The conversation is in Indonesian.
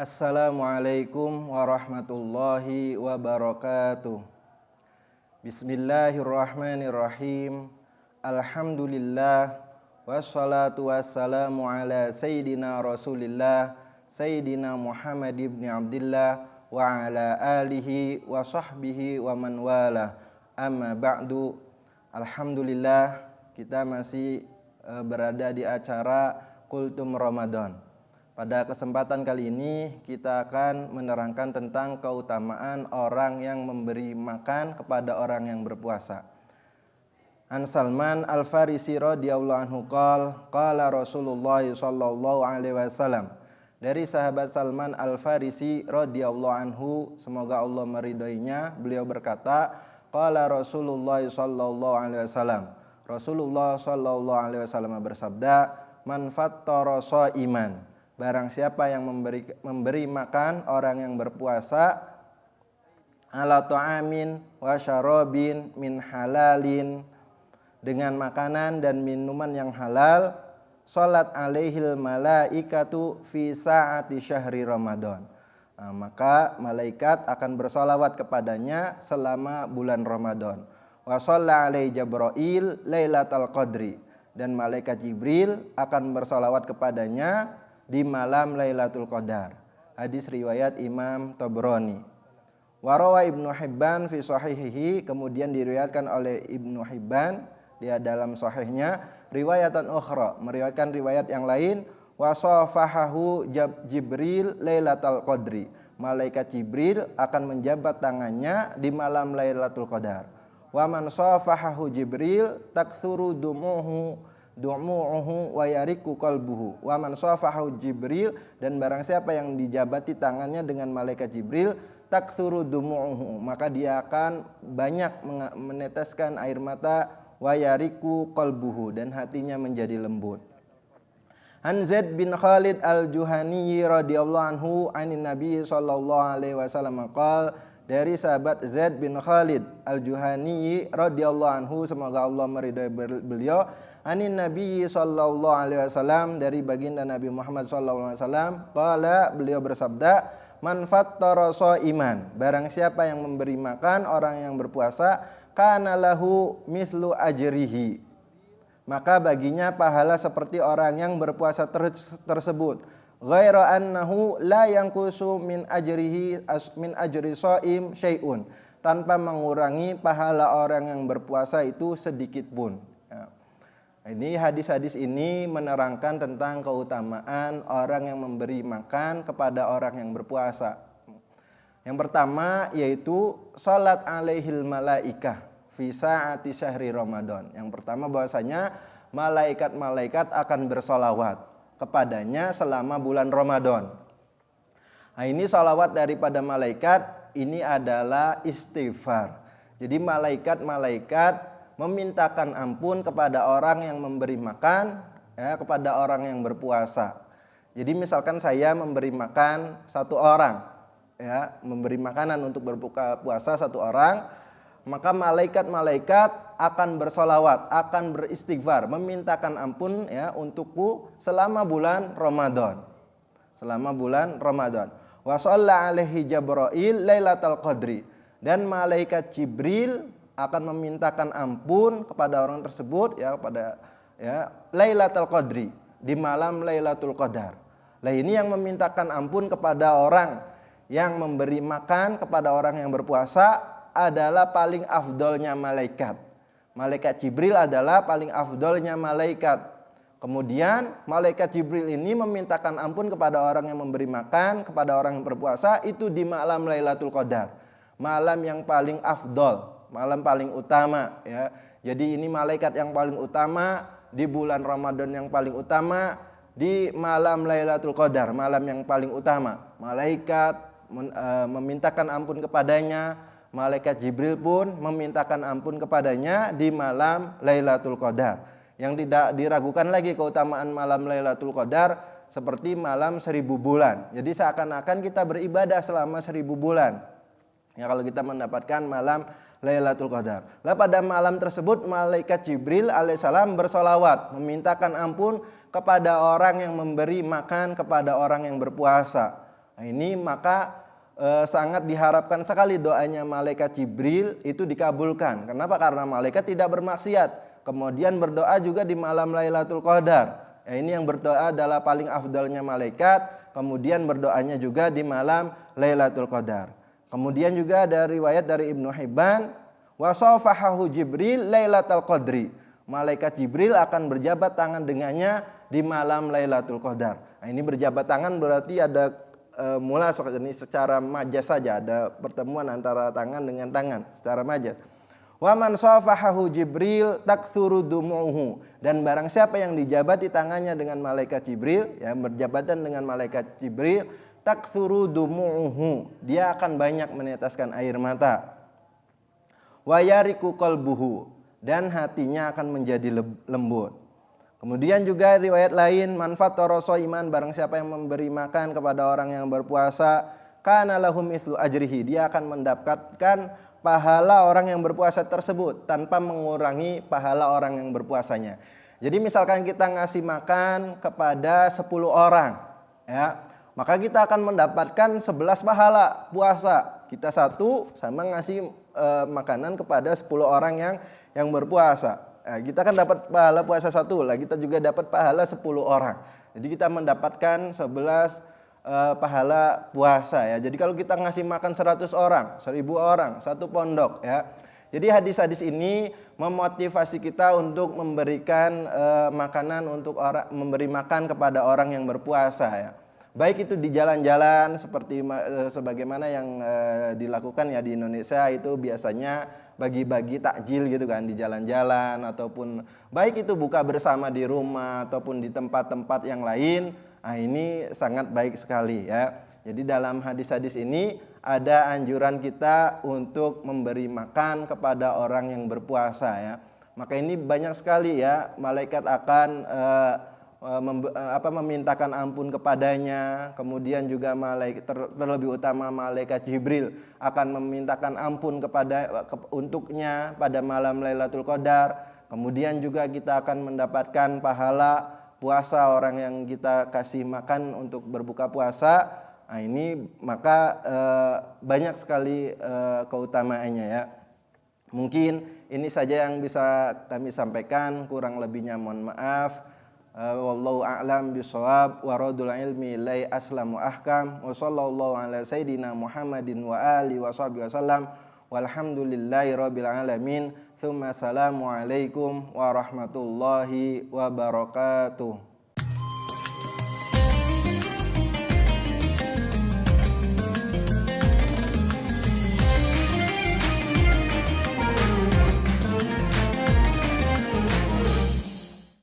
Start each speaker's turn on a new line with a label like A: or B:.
A: Assalamualaikum warahmatullahi wabarakatuh. Bismillahirrahmanirrahim. Alhamdulillah. Wassalatu wassalamu ala Sayyidina Rasulillah Sayyidina Muhammad ibn Abdillah wa ala alihi wa sahbihi wa man wala. Amma ba'du. Alhamdulillah, kita masih berada di acara Kultum Ramadan. Pada kesempatan kali ini kita akan menerangkan tentang keutamaan orang yang memberi makan kepada orang yang berpuasa. An Salman Al-Farisi radhiyallahu anhu qala Rasulullah sallallahu alaihi wasallam. Dari sahabat Salman Al-Farisi radhiyallahu anhu, semoga Allah meridhoinya, beliau berkata, qala Rasulullah sallallahu alaihi wasallam. Rasulullah sallallahu alaihi wasallam bersabda, man fattara shaiman. Barang siapa yang memberi makan orang yang berpuasa ala ta'amin wa syarabin min halalin, dengan makanan dan minuman yang halal, salat alaihil malaikatu fi saati syahri Ramadan. Maka malaikat akan bersolawat kepadanya selama bulan Ramadan. Wa shalla alaihi Jibril lailatal qadri, dan malaikat Jibril akan bersolawat kepadanya di malam Lailatul Qadar. Hadis riwayat Imam Tabrani. Warawa Ibnu Hibban fi sahihihi, kemudian diriwayatkan oleh Ibnu Hibban dia dalam sahihnya riwayatan ukhra, meriwayatkan riwayat yang lain, wasafahahu Jibril Lailatul Qadri. Malaikat Jibril akan menjabat tangannya di malam Lailatul Qadar. Wa man safahahu Jibril taktsuru dumu'uhu wa yariku qalbuhu. Wa man safahu Jibril, dan barang siapa yang dijabati tangannya dengan malaikat Jibril, taktsuru dumu'uhu, maka dia akan banyak meneteskan air mata, wa yariku qalbuhu, dan hatinya menjadi lembut. An Zaid bin Khalid Al-Juhani radhiyallahu anhu anin Nabi sallallahu alaihi wasallam qala, dari sahabat Zaid bin Khalid Al-Juhani radhiyallahu anhu, semoga Allah meridhai beliau, anin Nabi sallallahu alaihi wasallam, dari baginda Nabi Muhammad sallallahu alaihi wasallam, qala, beliau bersabda, man fattara shaiman, barang siapa yang memberi makan orang yang berpuasa, kana lahu mithlu ajrihi, maka baginya pahala seperti orang yang berpuasa tersebut. Ghaira annahu la yanqusu min ajrihi min ajri shaim syai'un, tanpa mengurangi pahala orang yang berpuasa itu sedikit pun. Ini hadis-hadis ini menerangkan tentang keutamaan orang yang memberi makan kepada orang yang berpuasa. Yang pertama yaitu salat alaihil malaikah fi saati syahri Ramadan. Yang pertama bahwasanya malaikat-malaikat akan bersolawat kepadanya selama bulan Ramadan. Nah, ini salawat daripada malaikat ini adalah istighfar. Jadi malaikat-malaikat memintakan ampun kepada orang yang memberi makan, ya, kepada orang yang berpuasa. Jadi misalkan saya memberi makan satu orang, ya, memberi makanan untuk berbuka puasa satu orang, maka malaikat-malaikat akan bersolawat, akan beristighfar, memintakan ampun, ya, untukku selama bulan Ramadan. Selama bulan Ramadan. Wa shalla alaihi Jibril lailatul qadri, dan malaikat Jibril akan memintakan ampun kepada orang tersebut, ya, pada, ya, Lailatul Qadri, di malam Lailatul Qadar. Nah, ini yang memintakan ampun kepada orang yang memberi makan kepada orang yang berpuasa adalah paling afdolnya malaikat. Malaikat Jibril adalah paling afdolnya malaikat. Kemudian malaikat Jibril ini memintakan ampun kepada orang yang memberi makan kepada orang yang berpuasa itu di malam Lailatul Qadar. Malam yang paling afdol, malam paling utama, ya. Jadi ini malaikat yang paling utama di bulan Ramadan, yang paling utama di malam Lailatul Qadar, malam yang paling utama. Malaikat memintakan ampun kepadanya, malaikat Jibril pun memintakan ampun kepadanya di malam Lailatul Qadar. Yang tidak diragukan lagi keutamaan malam Lailatul Qadar seperti malam 1000 bulan. Jadi seakan-akan kita beribadah selama 1000 bulan. Ya, kalau kita mendapatkan malam Lailatul Qadar. Lah pada malam tersebut malaikat Jibril alaihissalam bersolawat, memintakan ampun kepada orang yang memberi makan kepada orang yang berpuasa. Nah, ini maka sangat diharapkan sekali doanya malaikat Jibril itu dikabulkan. Kenapa? Karena malaikat tidak bermaksiat. Kemudian berdoa juga di malam Lailatul Qadar. Ya, ini yang berdoa adalah paling afdalnya malaikat. Kemudian berdoanya juga di malam Lailatul Qadar. Kemudian juga ada riwayat dari Ibnu Hibban, wasafahahu Jibril Lailatul Qadri. Malaikat Jibril akan berjabat tangan dengannya di malam Lailatul Qadar. Nah, ini berjabat tangan berarti ada mula ini secara majaz saja, ada pertemuan antara tangan dengan tangan secara majaz. Wa man safahahu Jibril taktsuru dumu'uhu, dan barang siapa yang dijabati tangannya dengan malaikat Jibril, ya berjabatan dengan malaikat Jibril, taktsuru dumu'uhu, dia akan banyak meneteskan air mata. Wa yariku qalbuhu, dan hatinya akan menjadi lembut. Kemudian juga riwayat lain, manfaat toroso iman, barang siapa yang memberi makan kepada orang yang berpuasa, kana lahum mithlu ajrihi, dia akan mendapatkan pahala orang yang berpuasa tersebut tanpa mengurangi pahala orang yang berpuasanya. Jadi misalkan kita ngasih makan kepada 10 orang, ya, maka kita akan mendapatkan 11 pahala puasa. Kita satu sama ngasih makanan kepada 10 orang yang berpuasa. Nah, kita kan dapat pahala puasa satu lah, kita juga dapat pahala 10 orang. Jadi kita mendapatkan 11 pahala puasa ya. Jadi kalau kita ngasih makan 100 orang, 1000 orang, satu pondok ya. Jadi hadis-hadis ini memotivasi kita untuk memberikan makanan untuk orang, memberi makan kepada orang yang berpuasa ya. Baik itu di jalan-jalan seperti sebagaimana yang dilakukan ya di Indonesia, itu biasanya bagi-bagi takjil gitu kan di jalan-jalan, ataupun baik itu buka bersama di rumah ataupun di tempat-tempat yang lain. Nah, ini sangat baik sekali ya. Jadi dalam hadis-hadis ini ada anjuran kita untuk memberi makan kepada orang yang berpuasa ya. Maka ini banyak sekali ya malaikat akan memintakan ampun kepadanya. Kemudian juga malaikat terlebih utama malaikat Jibril akan memintakan ampun untuknya pada malam Lailatul Qadar. Kemudian juga kita akan mendapatkan pahala puasa orang yang kita kasih makan untuk berbuka puasa. Nah, ini maka banyak sekali keutamaannya ya. Mungkin ini saja yang bisa kami sampaikan, kurang lebihnya mohon maaf. Wallahu a'lam bishawab, wa radul ilmi ilai aslamu ahkam, wa sallallahu ala sayyidina Muhammadin wa alihi wa sahbihi wasallam, walhamdulillahi rabbil alamin. Tsumma assalamu alaikum warahmatullahi wabarakatuh.